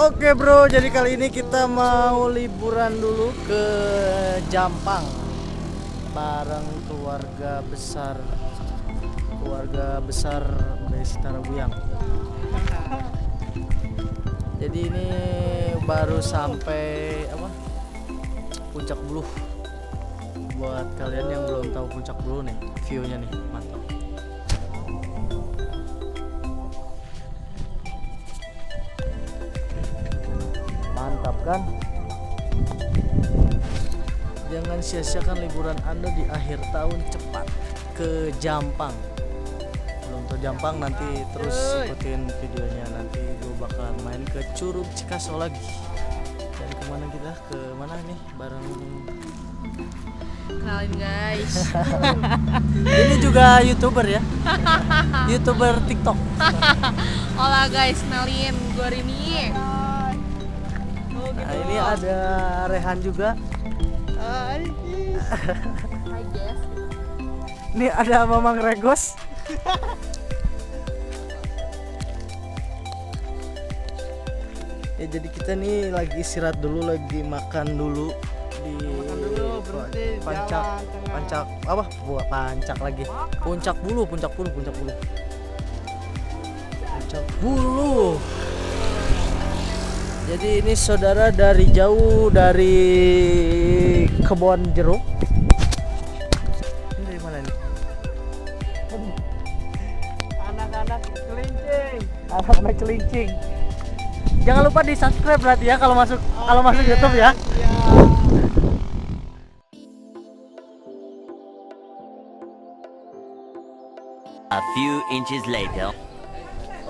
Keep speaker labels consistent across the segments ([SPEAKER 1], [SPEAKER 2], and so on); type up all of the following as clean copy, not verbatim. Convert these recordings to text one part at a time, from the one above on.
[SPEAKER 1] Oke bro, jadi kali ini kita mau liburan dulu ke Jampang bareng keluarga besar Desi Tarabuyang. Jadi ini baru sampai Puncak Buluh. Buat kalian yang belum tahu Puncak Buluh nih, view-nya nih mantap. Mantap kan? Jangan sia-siakan liburan Anda di akhir tahun, cepat ke Jampang. Belum tahu Jampang, nanti terus ikutin videonya. Nanti gue bakalan main ke Curug Cikaso lagi. Dan kemana kita? Ke mana nih? Bareng
[SPEAKER 2] kenalin guys.
[SPEAKER 1] ini juga YouTuber ya. YouTuber TikTok.
[SPEAKER 2] Hola guys, kenalin gue Rini.
[SPEAKER 1] Nah, ini ada Rehan juga.
[SPEAKER 2] Hai guys.
[SPEAKER 1] Ini ada Mamang Regos. Ya jadi kita nih lagi istirahat dulu, lagi makan dulu di Puncak Buluh. Jadi ini saudara dari jauh dari kebun jeruk. Ini dari mana nih?
[SPEAKER 3] Anak-anak celincing.
[SPEAKER 1] Anak-anak celincing. Jangan lupa di subscribe berarti ya kalau masuk YouTube ya.
[SPEAKER 4] A few inches later.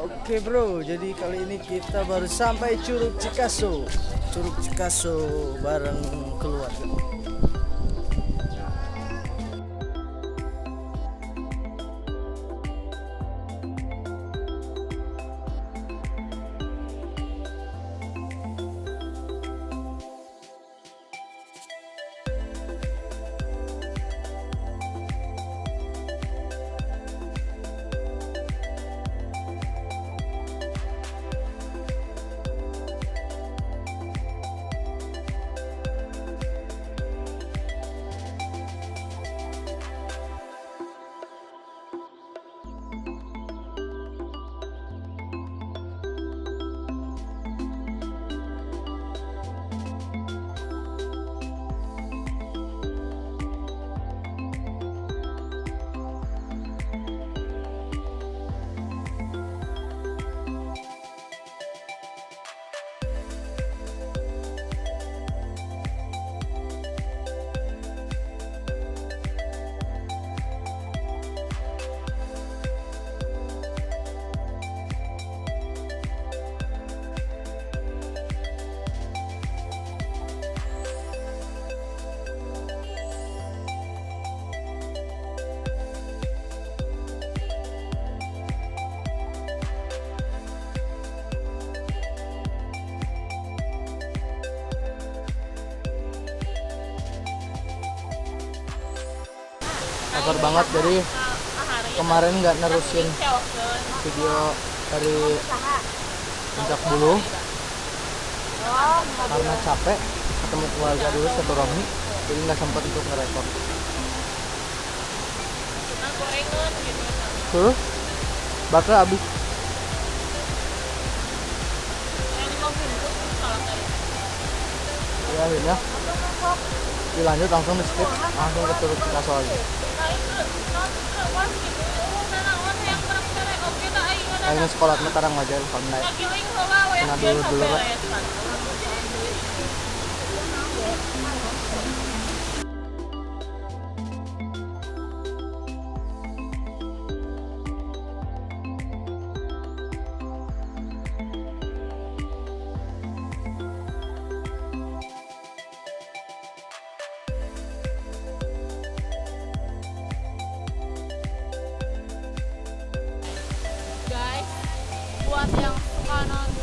[SPEAKER 1] Oke bro, jadi kali ini kita baru sampai Curug Cikaso bareng keluarga. Sabar banget, jadi kemarin nggak nerusin video dari Puncak Buluh karena capek ketemu keluarga dulu silaturahmi, jadi nggak sempat untuk ngerekord. Tuh, bakal abis. Ya akhirnya dilanjut langsung di skip langsung ke Curug Cikaso lagi. Ini sekolah tarang aja kalau naik. Kena dulu Pak.
[SPEAKER 2] Guys, buat yang suka nonton